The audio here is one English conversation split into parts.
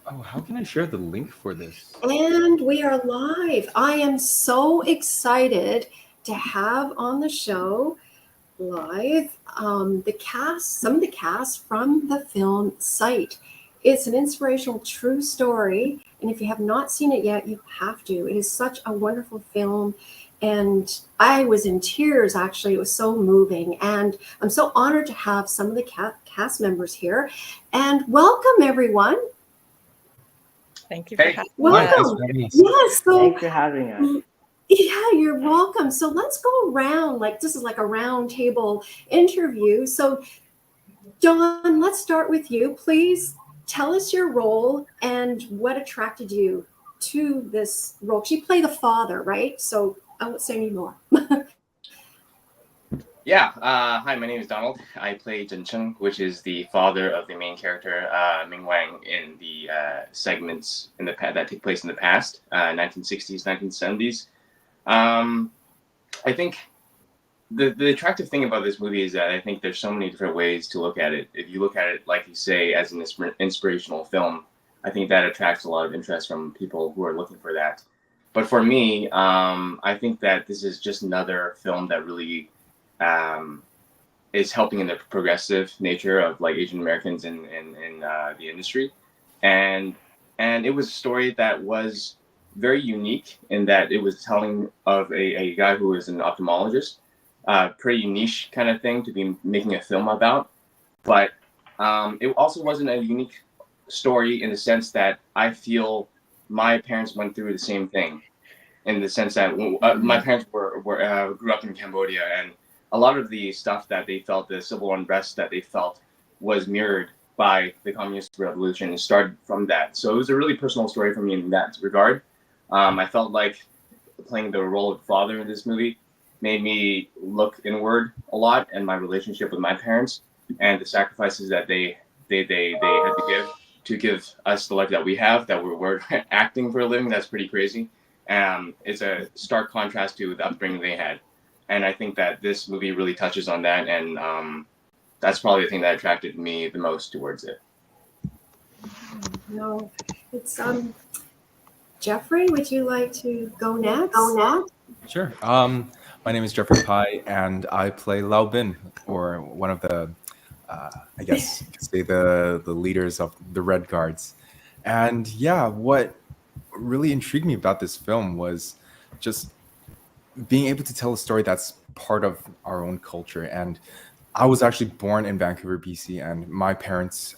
Oh, how can I share the link for this? And we are live. I am so excited to have on the show live the cast, some of the cast from the film Sight. It's an inspirational true story, and if you have not seen it yet, you have to. It is such a wonderful film, and I was in tears actually. It was so moving, and I'm so honored to have some of the cast members here. And welcome, everyone. Thank you for Hey. having Hi, us. thanks Welcome. for having us. Yes, so Thanks for having us. yeah, you're welcome. So let's go around, like this is like a round table interview. So John, let's start with you. Please tell us your role and what attracted you to this role. You play the father, right? So I won't say any more. Yeah. Hi, my name is Donald. I play Zhen Cheng, which is the father of the main character, Ming Wang, in the segments in the that take place in the past, 1960s, 1970s. I think the attractive thing about this movie is that I think there's so many different ways to look at it. If you look at it, like you say, as an inspirational film, I think that attracts a lot of interest from people who are looking for that. But for me, I think that this is just another film that really is helping in the progressive nature of like Asian Americans in the industry, and it was a story that was very unique in that it was telling of a guy who is an ophthalmologist, pretty niche kind of thing to be making a film about, but it also wasn't a unique story in the sense that I feel my parents went through the same thing, in the sense that my parents were grew up in Cambodia, and a lot of the stuff that they felt, the civil unrest that they felt, was mirrored by the communist revolution and started from that. So it was a really personal story for me in that regard. I felt like playing the role of father in this movie made me look inward a lot, and my relationship with my parents and the sacrifices that they had to give us the life that we have, that we're acting for a living. That's pretty crazy. It's a stark contrast to the upbringing they had. And I think that this movie really touches on that, and that's probably the thing that attracted me the most towards it. No, it's Jeffrey, would you like to go next? Sure. My name is Jeffrey Pai, and I play Lao Bin, or one of the, I guess you could say the leaders of the Red Guards. And yeah, what really intrigued me about this film was just being able to tell a story that's part of our own culture. And I was actually born in Vancouver, BC, and my parents,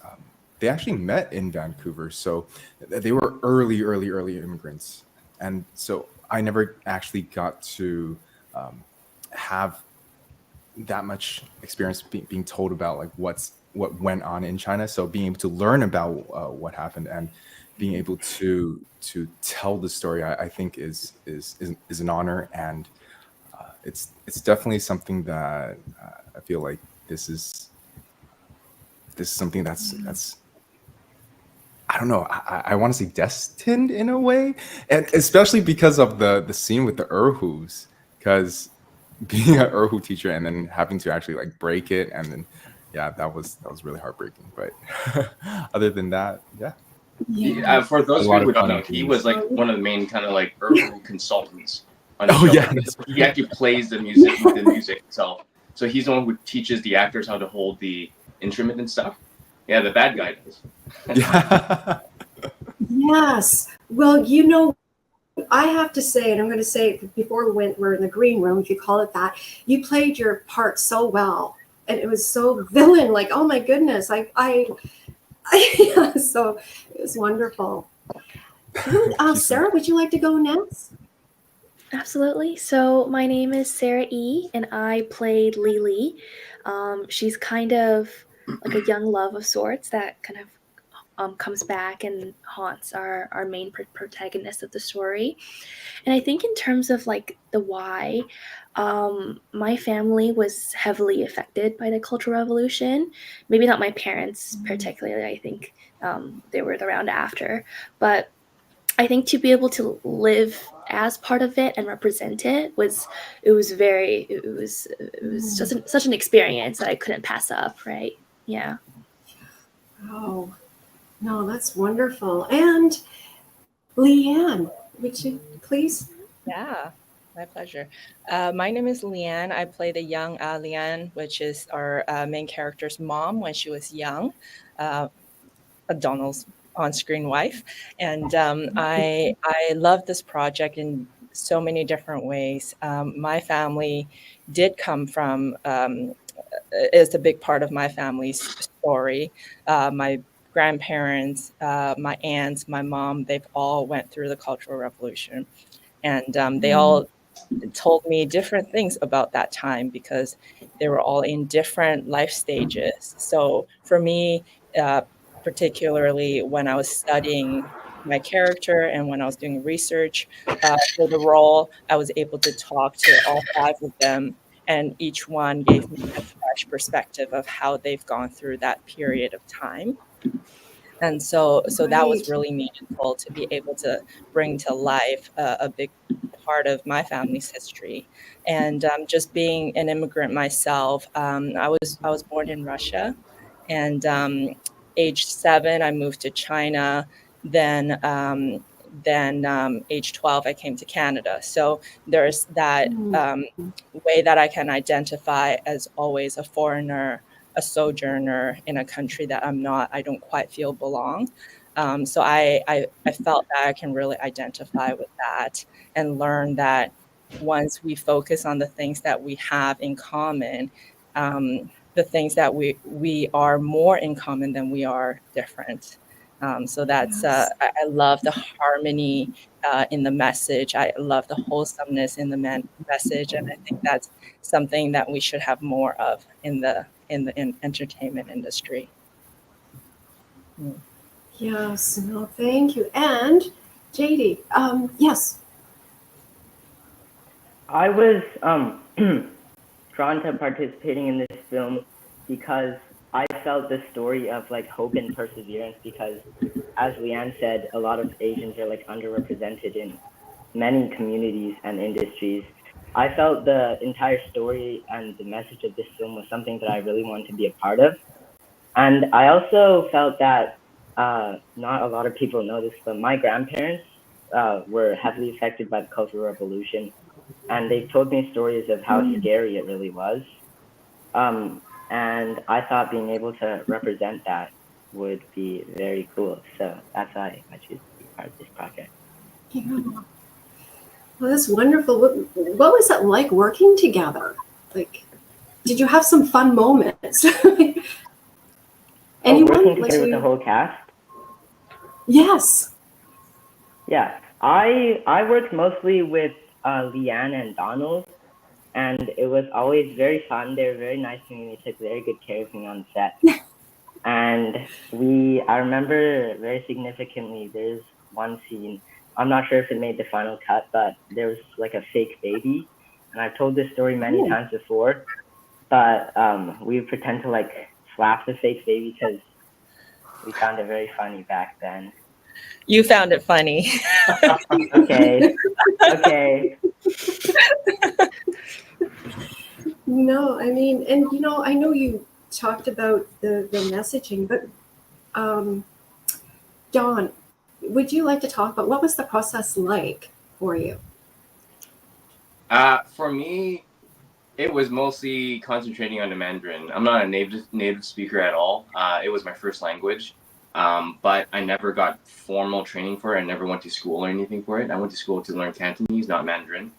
they actually met in Vancouver. So they were early immigrants. And so I never actually got to have that much experience being told about like what went on in China. So being able to learn about what happened and being able to tell the story, I think is an honor, and it's definitely something that I feel like this is something that's I don't know. I want to say destined in a way, and especially because of the scene with the erhus, because being an erhu teacher and then having to actually like break it, and then yeah, that was really heartbreaking. But other than that, yeah. For those A lot people who of don't fun know, he was like one of the main kind of like urban consultants on the Oh show. yeah, He actually plays the music itself. So he's the one who teaches the actors how to hold the instrument and stuff. Yeah, the bad guy does. yeah. Yes. Well, I have to say, and I'm going to say it before we're in the green room, if you call it that, you played your part so well. And it was so villain, like, oh my goodness. Yeah, so it was wonderful. Sarah, would you like to go next? Absolutely. So my name is Sarah E, and I played Lily. She's kind of like a young love of sorts that kind of comes back and haunts our main protagonist of the story. And I think in terms of like the why, my family was heavily affected by the Cultural Revolution. Maybe not my parents particularly. I think they were around after, but I think to be able to live as part of it and represent it was such an experience that I couldn't pass up. Right? Yeah. Oh, No, that's wonderful. And Leanne, would you please? Yeah, my pleasure. My name is Leanne. I play the young Leanne, which is our main character's mom when she was young, uh, Donald's on-screen wife. And I love this project in so many different ways. My family did come from is a big part of my family's story. My grandparents, my aunts, my mom, they've all went through the Cultural Revolution, and they all told me different things about that time because they were all in different life stages. So for me, uh, particularly when I was studying my character and when I was doing research for the role, I was able to talk to all five of them, and each one gave me a fresh perspective of how they've gone through that period of time. And so that was Right. really meaningful to be able to bring to life a big part of my family's history. And just being an immigrant myself, I was born in Russia, and age 7 I moved to China. Then age 12 I came to Canada. So there's that Mm. way that I can identify as always a foreigner, a sojourner in a country that I don't quite feel belong. So I felt that I can really identify with that and learn that once we focus on the things that we have in common, the things that we are more in common than we are different. So that's Yes. I love the harmony in the message. I love the wholesomeness in the message, and I think that's something that we should have more of in the entertainment industry. Mm. Yes. No, thank you. And JD, yes. I was drawn to participating in this film because I felt the story of like hope and perseverance. Because, as Leanne said, a lot of Asians are like underrepresented in many communities and industries. I felt the entire story and the message of this film was something that I really wanted to be a part of. And I also felt that not a lot of people know this, but my grandparents were heavily affected by the Cultural Revolution, and they've told me stories of how scary it really was. And I thought being able to represent that would be very cool. So that's why I choose to be part of this project. Yeah. Well, that's wonderful. What was it like working together? Like, did you have some fun moments? Anyone? Working Like, together with the whole cast? yes. Yeah, I worked mostly with Leanne and Donald, and it was always very fun. They were very nice to me. They took very good care of me on set. And I remember very significantly, there's one scene, I'm not sure if it made the final cut, but there was like a fake baby. And I've told this story many times before, but we would pretend to like slap the fake baby because we found it very funny back then. You found it funny. Okay. No, I mean, and I know you talked about the messaging, but Dawn, would you like to talk about what was the process like for you? For me, it was mostly concentrating on the Mandarin. I'm not a native speaker at all. It was my first language, but I never got formal training for it. I never went to school or anything for it. I went to school to learn Cantonese, not Mandarin.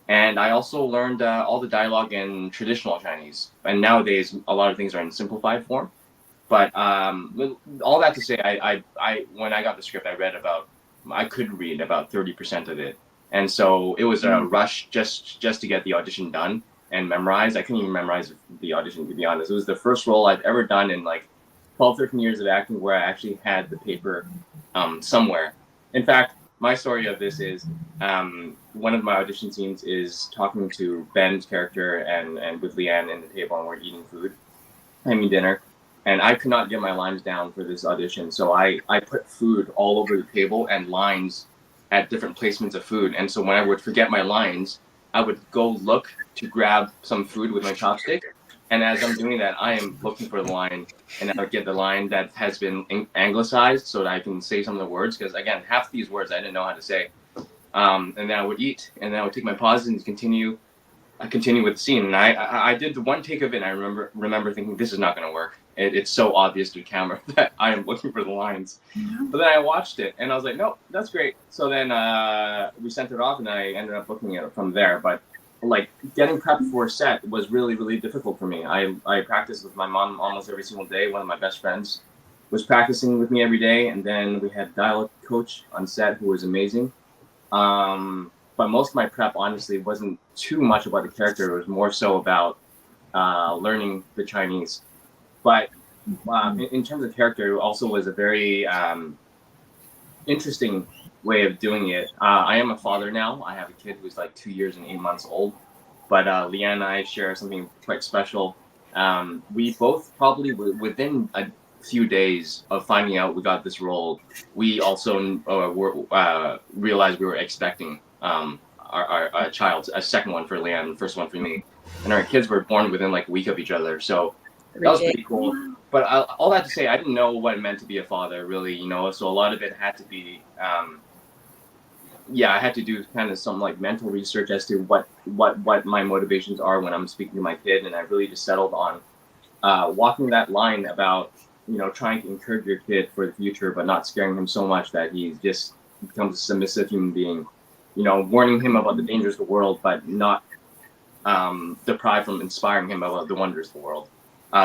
And I also learned all the dialogue in traditional Chinese. And nowadays, a lot of things are in simplified form. But all that to say, I when I got the script, I could read about 30% of it. And so it was a rush just to get the audition done and memorize. I couldn't even memorize the audition, to be honest. It was the first role I've ever done in like 12, 13 years of acting where I actually had the paper somewhere. In fact, my story of this is one of my audition scenes is talking to Ben's character and with Leanne in the table, and we're eating food, having dinner. And I could not get my lines down for this audition. So I put food all over the table and lines at different placements of food. And so when I would forget my lines, I would go look to grab some food with my chopstick, And as I'm doing that, I am looking for the line, and I would get the line that has been anglicized so that I can say some of the words. Because again, half these words I didn't know how to say. And then I would eat, and then I would take my pauses and continue. I continue with the scene, and I did the one take of it. And I remember thinking, this is not going to work. It's so obvious to the camera that I am looking for the lines. But then I watched it, and I was like, nope, that's great. So then we sent it off, and I ended up booking it from there. But like getting prepped for a set was really, really difficult for me. I practiced with my mom almost every single day. One of my best friends was practicing with me every day, and then we had a dialect coach on set who was amazing. But most of my prep, honestly, wasn't too much about the character. It was more so about learning the Chinese. But in terms of character, it also was a very interesting way of doing it. I am a father now. I have a kid who's like 2 years and 8 months old. But Leanne and I share something quite special. We both probably within a few days of finding out we got this role, we also realized we were expecting our child, a second one for Leanne, the first one for me. And our kids were born within like a week of each other. So that was pretty cool. But all that to say, I didn't know what it meant to be a father, really, you know. So a lot of it had to be, I had to do kind of some like mental research as to what my motivations are when I'm speaking to my kid, and I really just settled on walking that line about, you know, trying to encourage your kid for the future, but not scaring him so much that he just becomes a submissive human being. You know, warning him about the dangers of the world, but not deprived from inspiring him about the wonders of the world.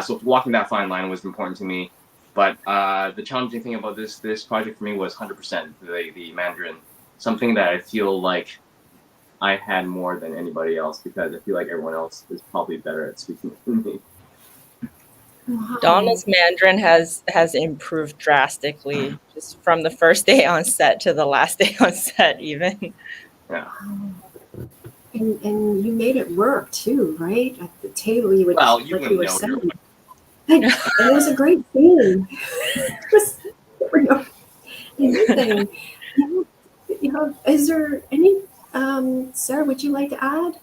So walking that fine line was important to me. But the challenging thing about this project for me was 100% the Mandarin. Something that I feel like I had more than anybody else, because I feel like everyone else is probably better at speaking than me. Wow. Donald's Mandarin has improved drastically, just from the first day on set to the last day on set, even. Yeah. And you made it work too, right? At the table, you would, Well, you like you were wouldn't know. saying. And it was a great scene. Anything. You know, is there any, Sarah, would you like to add?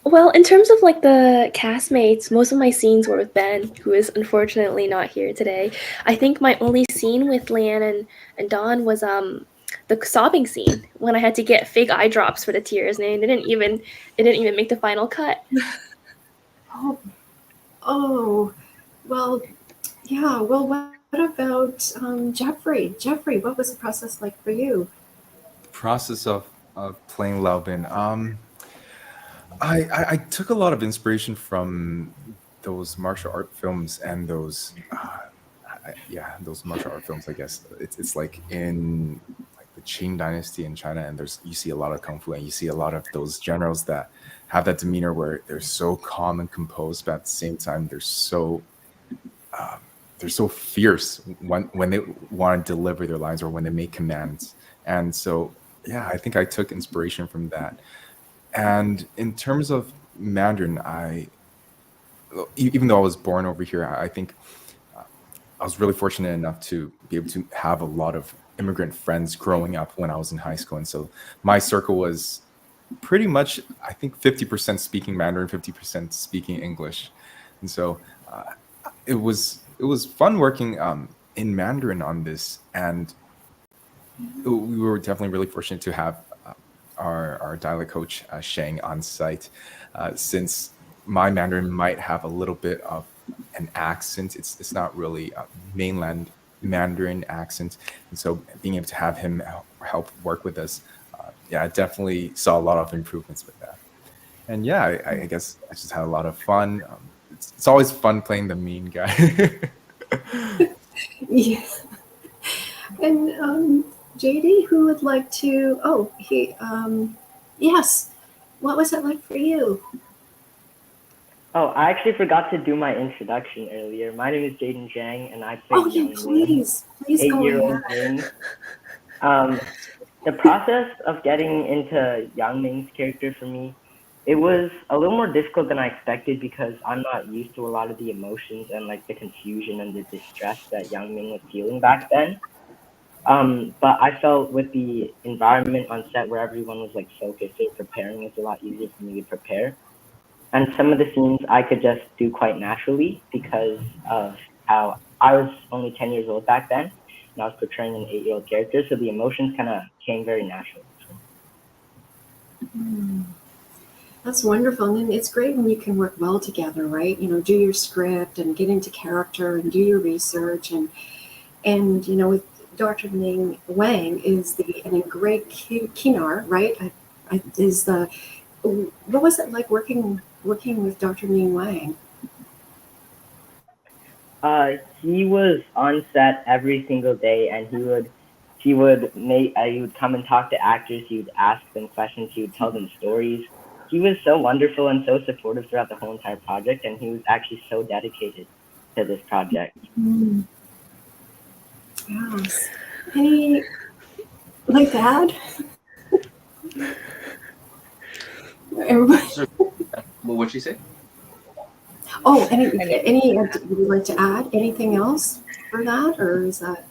Well, in terms of like the castmates, most of my scenes were with Ben, who is unfortunately not here today. I think my only scene with Leanne and Dawn was the sobbing scene when I had to get fake eye drops for the tears, and it didn't even make the final cut. Oh, well, yeah. Well, what about Jeffrey? Jeffrey, what was the process like for you? Process of playing Lao Bin. I took a lot of inspiration from those martial art films and those those martial art films. I guess it's like in like the Qing dynasty in China, and you see a lot of kung fu, and you see a lot of those generals that have that demeanor where they're so calm and composed, but at the same time they're so fierce when they want to deliver their lines or when they make commands. And so I think I took inspiration from that. And in terms of Mandarin, even though I was born over here, I think I was really fortunate enough to be able to have a lot of immigrant friends growing up when I was in high school. And so my circle was pretty much, I think, 50% speaking Mandarin, 50% speaking English. And so it was fun working in Mandarin on this. And we were definitely really fortunate to have our dialect coach Sheng on site, since my Mandarin might have a little bit of an accent. It's not really a mainland Mandarin accent, and so being able to have him help work with us, I definitely saw a lot of improvements with that. And I guess I just had a lot of fun. It's always fun playing the mean guy. Yeah. And JD, who would like to? Oh, yes. What was it like for you? Oh, I actually forgot to do my introduction earlier. My name is Jaden Zhang, and I play Oh, you Young Wing, please go 8-year-old ahead. Ming. The process of getting into Yang Ming's character for me, it was a little more difficult than I expected, because I'm not used to a lot of the emotions and like the confusion and the distress that Yang Ming was feeling back then. But I felt with the environment on set where everyone was like focused and preparing, it's a lot easier for me to prepare. And some of the scenes I could just do quite naturally because of how I was only 10 years old back then, and I was portraying an 8-year-old character, so the emotions kind of came very naturally. That's wonderful. And it's great when you can work well together, right? Do your script and get into character and do your research. And with Dr. Ming Wang is and a great Kinar, right? What was it like working with Dr. Ming Wang? He was on set every single day, and he would come and talk to actors. He would ask them questions. He would tell them stories. He was so wonderful and so supportive throughout the whole entire project, and he was actually so dedicated to this project. Yes. Any like that? Everybody. What would she say? Oh, any would you like to add anything else for that, or is that?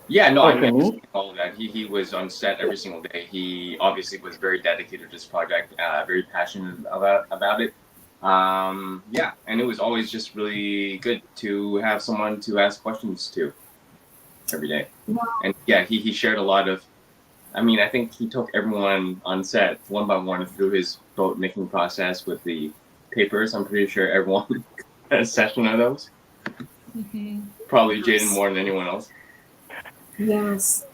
Yeah, no, Oh, I for mean, me? all of that. He was on set every single day. He obviously was very dedicated to this project, very passionate about it. Yeah, and it was always just really good to have someone to ask questions to every day. Wow. And yeah, he shared a lot of. I mean, I think he took everyone on set one by one through his vote making process with the papers. I'm pretty sure everyone had a session of those. Probably Jaden more than anyone else. Yes.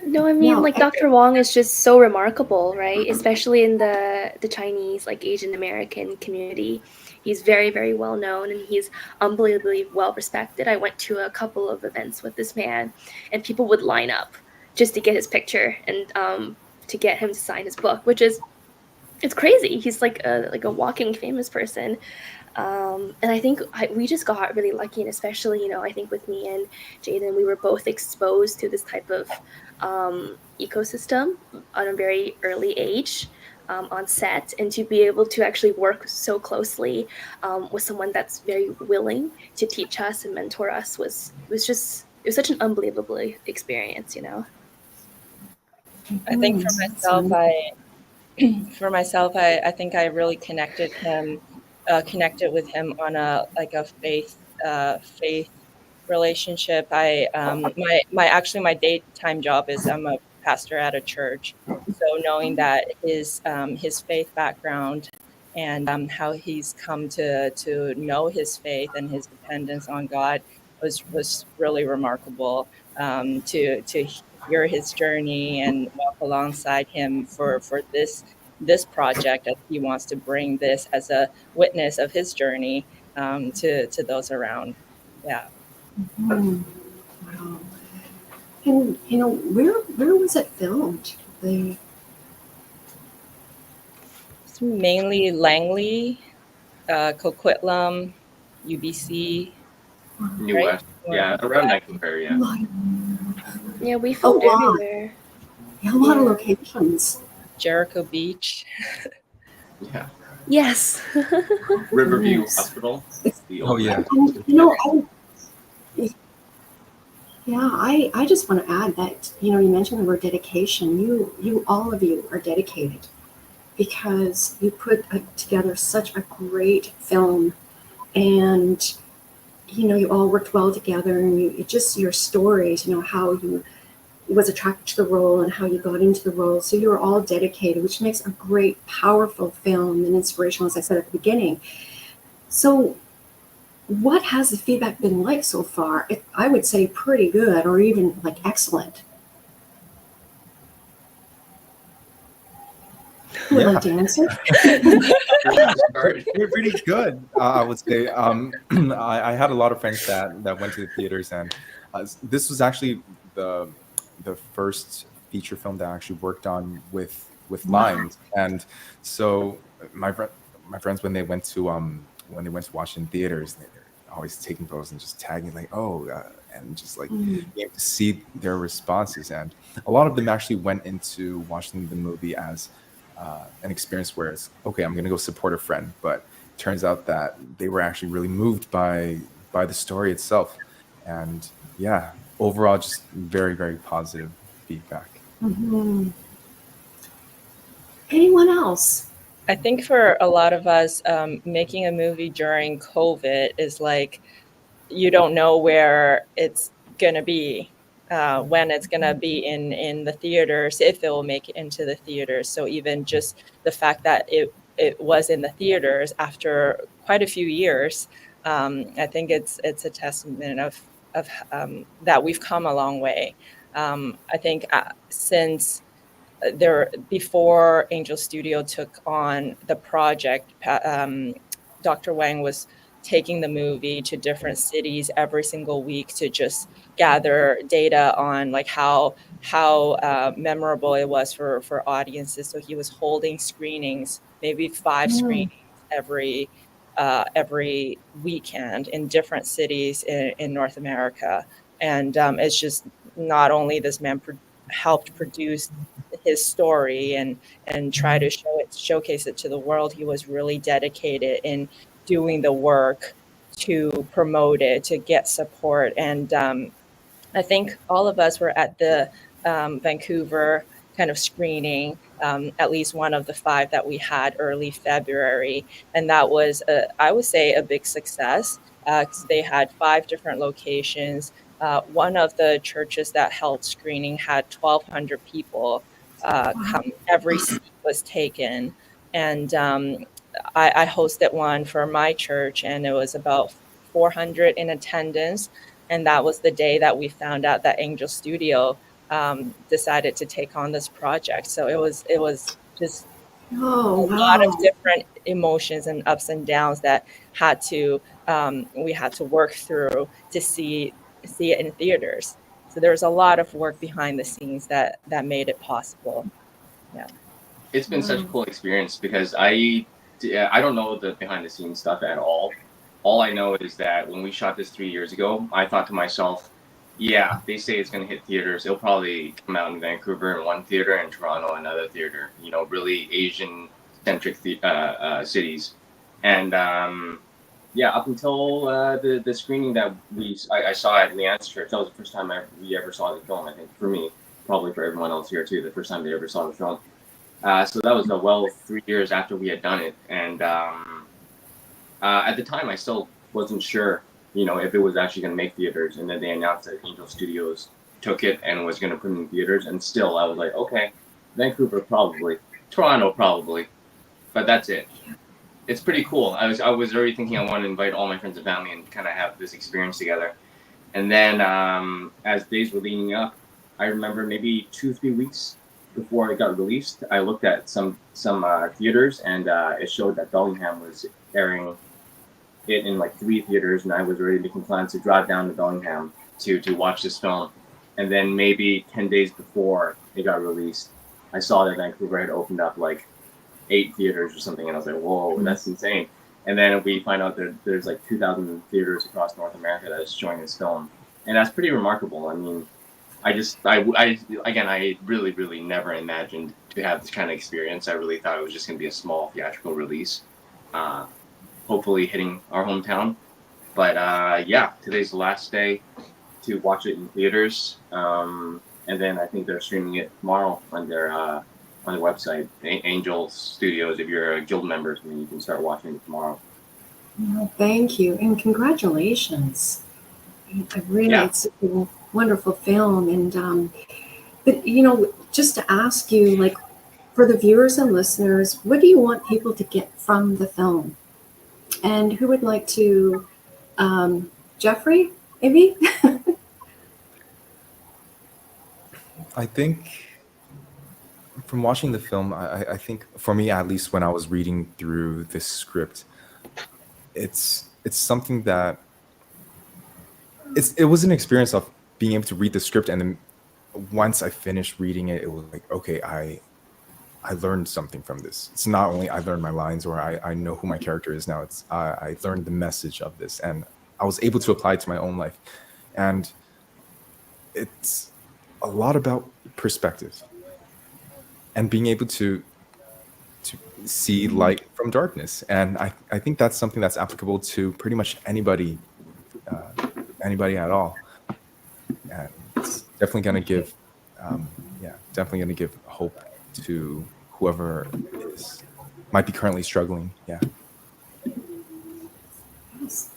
No, I mean, No, like Dr. Wong is just so remarkable, right? Especially in the Chinese, like Asian American community. He's very, very well known, and he's unbelievably well respected. I went to a couple of events with this man, and people would line up just to get his picture and to get him to sign his book, which is it's crazy. He's like a walking famous person. And I think we just got really lucky, and especially, I think with me and Jaden, we were both exposed to this type of ecosystem on a very early age on set, and to be able to actually work so closely with someone that's very willing to teach us and mentor us was such an unbelievable experience, I think for myself, I think I really connected with him on a faith relationship. My daytime job is I'm a pastor at a church, so knowing that his faith background and how he's come to know his faith and his dependence on God was really remarkable. To hear his journey and walk alongside him for this project, as he wants to bring this as a witness of his journey to those around. Yeah. Wow. And where was it filmed? It's mainly Langley, Coquitlam, UBC. New Right? West. Yeah, around Vancouver, yeah. Yeah, we filmed wow. everywhere. A lot of locations. Jericho Beach. Yeah. Yes. Riverview Yes. Hospital. Oh yeah. I just want to add that, you mentioned the word dedication. You all of you are dedicated because you put together such a great film, and you all worked well together, and your stories, how you was attracted to the role and how you got into the role. So you were all dedicated, which makes a great, powerful film and inspirational, as I said at the beginning. So what has the feedback been like so far? I would say pretty good, or even like excellent. Who would like to answer? Pretty good, I would say. I had a lot of friends that went to the theaters, and this was actually the first feature film that I actually worked on with lines. And so my friends, when they went to watch in theaters, they're always taking photos and just tagging and just like being able to see their responses. And a lot of them actually went into watching the movie as an experience where it's okay, I'm going to go support a friend, but it turns out that they were actually really moved by the story itself. And yeah, overall, just very, very positive. feedback. Anyone else? I think for a lot of us, making a movie during COVID is like you don't know where it's gonna be, when it's gonna be in the theaters, if it will make it into the theaters. So even just the fact that it was in the theaters after quite a few years, I think it's a testament of that we've come a long way. I think since there before Angel Studio took on the project, Dr. Wang was taking the movie to different cities every single week to just gather data on like how memorable it was for audiences. So he was holding screenings, maybe 5 screenings every weekend in different cities in North America. And it's just not only this man helped produce his story and try to showcase it to the world. He was really dedicated in doing the work to promote it, to get support. And I think all of us were at the Vancouver kind of screening, at least one of the 5 that we had early February. And that was, I would say, a big success because they had 5 different locations. One of the churches that held screening had 1,200 people come. Every seat was taken. And I hosted one for my church, and it was about 400 in attendance. And that was the day that we found out that Angel Studio decided to take on this project. So it was just Oh, a lot of wow. different emotions and ups and downs that we had to work through to see it in theaters. So there's a lot of work behind the scenes that made it possible. Yeah. It's been such a cool experience because I don't know the behind the scenes stuff at all. All I know is that when we shot this 3 years ago, I thought to myself, yeah, they say it's going to hit theaters. It'll probably come out in Vancouver in one theater and Toronto another theater. You know, really Asian centric cities. And yeah, up until the screening that I saw at Leanne's church, that was the first time we ever saw the film. I think for me, probably for everyone else here too, the first time they ever saw the film. So that was 3 years after we had done it, and at the time I still wasn't sure, you know, if it was actually going to make theaters. And then they announced that Angel Studios took it and was going to put it in theaters. And still, I was like, okay, Vancouver probably, Toronto probably, but that's it. It's pretty cool. I was already thinking I wanted to invite all my friends and family and kind of have this experience together. And then as days were leading up, I remember maybe 2-3 weeks before it got released, I looked at some theaters, and it showed that Bellingham was airing it in like 3 theaters, and I was already making plans to drive down to Bellingham to watch this film. And then maybe 10 days before it got released, I saw that Vancouver had opened up like 8 theaters or something, and I was like, whoa, that's insane. And then we find out that there's like 2,000 theaters across North America that is showing this film, and that's pretty remarkable. I mean, I really, really never imagined to have this kind of experience. I really thought it was just going to be a small theatrical release, hopefully hitting our hometown. But yeah, today's the last day to watch it in theaters, and then I think they're streaming it tomorrow on their website, Angel Studios. If you're a guild member, I mean, you can start watching it tomorrow. Well, thank you, and congratulations. It's a wonderful film. And but you know, just to ask you, like, for the viewers and listeners, what do you want people to get from the film? And who would like to, Jeffrey, maybe? I think from watching the film, I think for me at least, when I was reading through this script, it's something that it was an experience of being able to read the script, and then once I finished reading it, it was like, okay, I learned something from this. It's not only I learned my lines, or I know who my character is now. It's I learned the message of this, and I was able to apply it to my own life. And it's a lot about perspective and being able to see light from darkness. And I think that's something that's applicable to pretty much anybody at all. And it's definitely going to give hope to whoever is might be currently struggling. Yeah. Yes.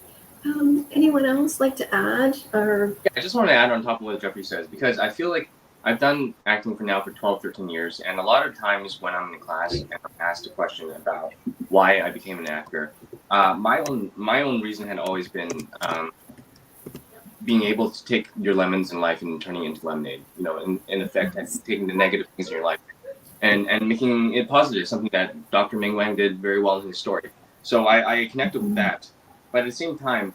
Anyone else like to add? Or Yeah, I just want to add on top of what Jeffrey says, because I feel like I've done acting for 12, 13 years, and a lot of times when I'm in class and I'm asked a question about why I became an actor, my own reason had always been being able to take your lemons in life and turning it into lemonade. You know, in effect, taking the negative things in your life and making it positive, something that Dr. Ming Wang did very well in his story. So I connected with that. But at the same time,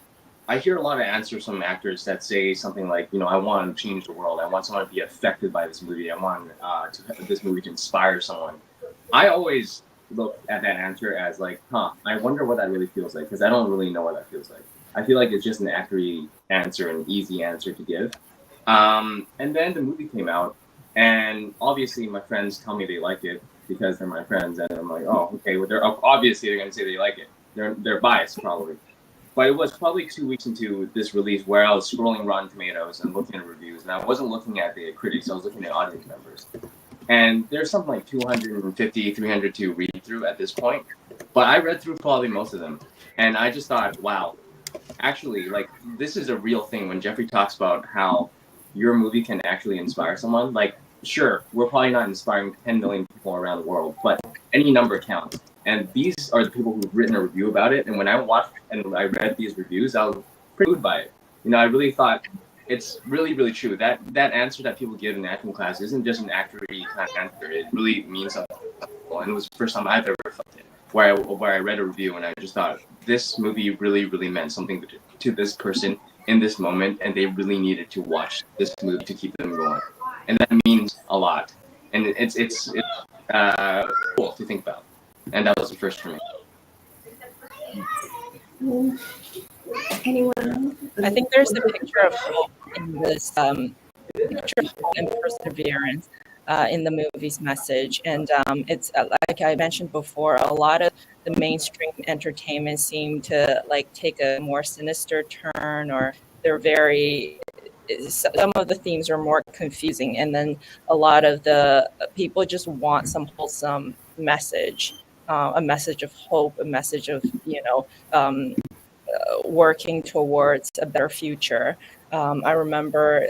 I hear a lot of answers from actors that say something like, you know, I want to change the world. I want someone to be affected by this movie. I want this movie to inspire someone. I always look at that answer as like, I wonder what that really feels like, because I don't really know what that feels like. I feel like it's just an accurate answer, an easy answer to give. And then the movie came out, and obviously my friends tell me they like it because they're my friends, and I'm like, oh, okay, well, they're obviously going to say they like it. They're biased probably. But it was probably 2 weeks into this release where I was scrolling Rotten Tomatoes and looking at reviews, and I wasn't looking at the critics, I was looking at audience members. And there's something like 250, 300 to read through at this point. But I read through probably most of them. And I just thought, wow, actually, like, this is a real thing when Jeffrey talks about how your movie can actually inspire someone. Like, sure, we're probably not inspiring 10 million people around the world, but any number counts. And these are the people who've written a review about it. And when I watched and I read these reviews, I was pretty moved by it. You know, I really thought it's really, really true. That answer that people give in acting class isn't just an accurate kind of answer. It really means something. And it was the first time I've ever felt it, where I read a review and I just thought, this movie really, really meant something to this person in this moment, and they really needed to watch this movie to keep them going. And that means a lot. And it's cool to think about. And that was the first for me. anyone else? I think there's a picture of hope in this picture of hope and perseverance in the movie's message. And it's like I mentioned before, a lot of the mainstream entertainment seem to like take a more sinister turn, or they're very, some of the themes are more confusing. And then a lot of the people just want some wholesome message, a message of hope, a message of, you know, working towards a better future. I remember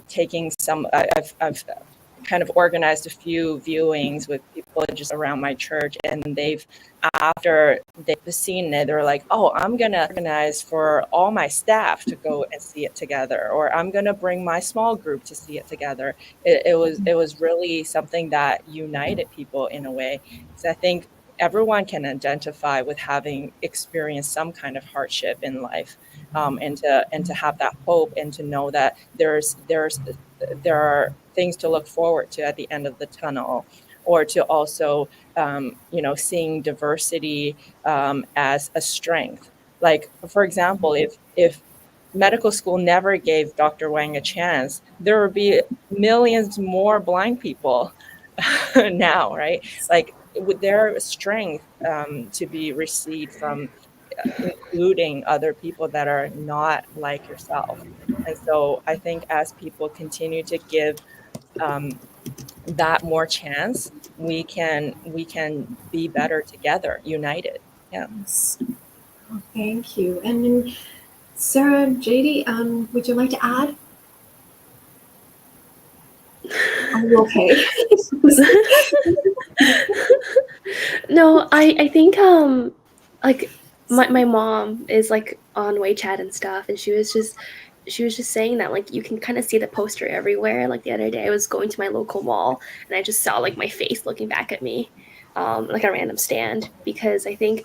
taking some, I've kind of organized a few viewings with people just around my church, and after they've seen it, they're like, oh, I'm gonna organize for all my staff to go and see it together, or I'm gonna bring my small group to see it together. It was really something that united people in a way. So I think everyone can identify with having experienced some kind of hardship in life, and to have that hope, and to know that there are things to look forward to at the end of the tunnel, or to also seeing diversity as a strength. Like, for example, if medical school never gave Dr. Wang a chance, there would be millions more blind people now, right? Like, with their strength to be received from including other people that are not like yourself. And so I think as people continue to give that more chance, we can be better together, united. Yeah. Yes. Oh, thank you. And then Sarah, JD, would you like to add? Are you okay? No, I think like my mom is like on WeChat and stuff, and she was just saying that like you can kind of see the poster everywhere. Like the other day I was going to my local mall and I just saw like my face looking back at me, like a random stand, because I think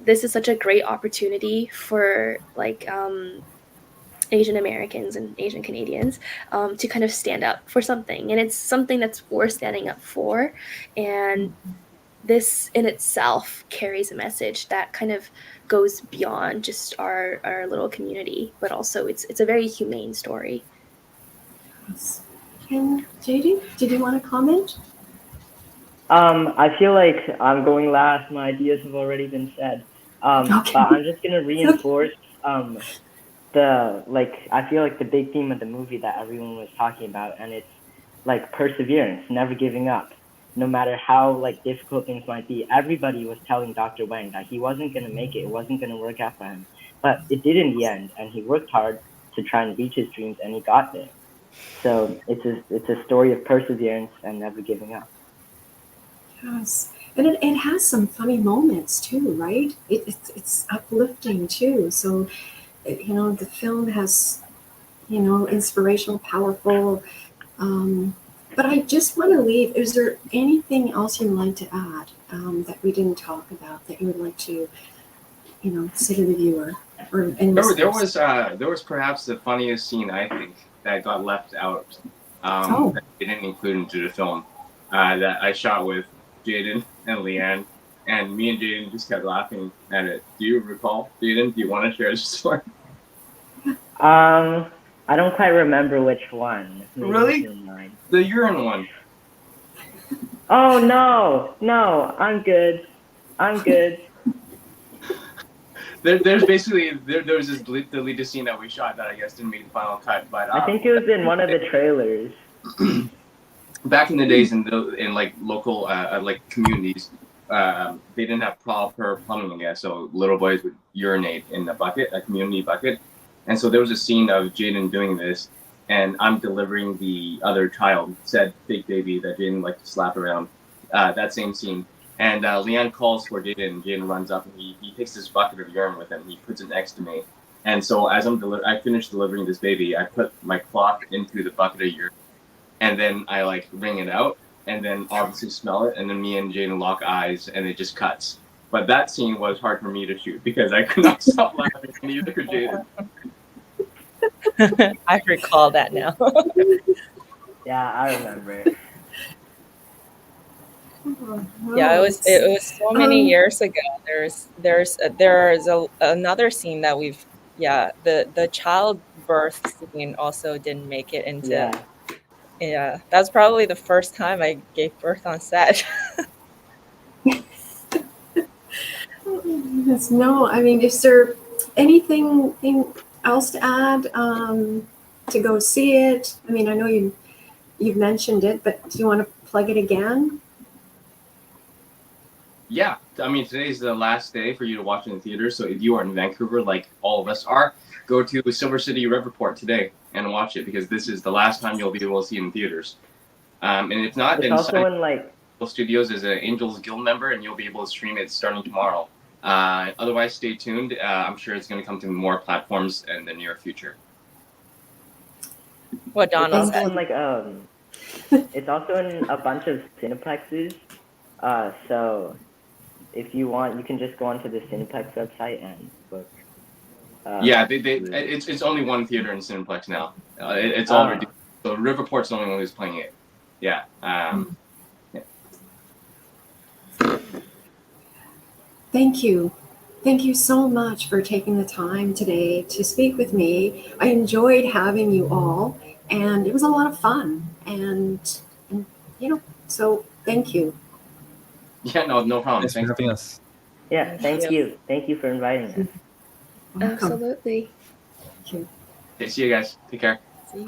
this is such a great opportunity for like Asian Americans and Asian Canadians to kind of stand up for something, and it's something that's worth standing up for. And this in itself carries a message that kind of goes beyond just our little community, but also it's a very humane story. And JD, did you want to comment? I feel like I'm going last. My ideas have already been said. Okay. But I'm just gonna reinforce I feel like the big theme of the movie that everyone was talking about, and it's like perseverance, never giving up. no matter how like difficult things might be, everybody was telling Dr. Wang that he wasn't gonna make it. It wasn't gonna work out for him, but it did in the end, and he worked hard to try and reach his dreams, and he got there. So it's a story of perseverance and never giving up. Yes. And it has some funny moments too, right? It's uplifting too. So, the film has, inspirational, powerful. But I just want to leave. Is there anything else you'd like to add that we didn't talk about that you would like to, say to the viewer There was perhaps the funniest scene, I think, that got left out, that they didn't include into the film, that I shot with Jaden and Leanne, and me and Jaden just kept laughing at it. Do you recall, Jaden? Do you want to share this story? I don't quite remember which one. Maybe Really? mine. The urine one. Oh no, I'm good. There's basically there was this deleted scene that we shot that I guess didn't make the final cut, but I think it was in one of the trailers. back in the days in like local like communities, they didn't have proper plumbing, I guess. So little boys would urinate in a community bucket, and so there was a scene of Jaden doing this, and I'm delivering the other child, said fake baby that Jaden liked to slap around. That same scene. And Leanne calls for Jaden, and Jaden runs up, and he takes this bucket of urine with him. He puts it next to me. And so as I finished delivering this baby, I put my cloth into the bucket of urine, and then I like wring it out, and then obviously smell it, and then me and Jaden lock eyes, and it just cuts. But that scene was hard for me to shoot because I could not stop laughing, and neither could Jaden. I recall that now. Yeah, I remember. Yeah, it was so many years ago. There's another scene that the childbirth scene also didn't make it into. Yeah, that's probably the first time I gave birth on set. No, I mean, is there anything else to add to go see it? I mean, I know you've mentioned it, but do you want to plug it again? Yeah, I mean, today's the last day for you to watch in the theater. So if you are in Vancouver, like all of us are, go to Silver City Riverport today and watch it because this is the last time you'll be able to see it in theaters. And if not, It's then also in like Studios is an Angels Guild member, and you'll be able to stream it starting tomorrow. Otherwise, stay tuned. I'm sure it's going to come to more platforms in the near future. What it's Donald also said. in like it's also in a bunch of Cineplexes. So if you want, you can just go onto the Cineplex website and book. Yeah, it's only one theater in Cineplex now. It's all reduced. So Riverport's the only one who's playing it. Yeah. Yeah. Thank you. Thank you so much for taking the time today to speak with me. I enjoyed having you all, and it was a lot of fun. And so thank you. Yeah, no problem. Thanks for having us. Yeah, thank you. Thank you for inviting us. Welcome. Absolutely. Thank you. Okay, see you guys. Take care. See?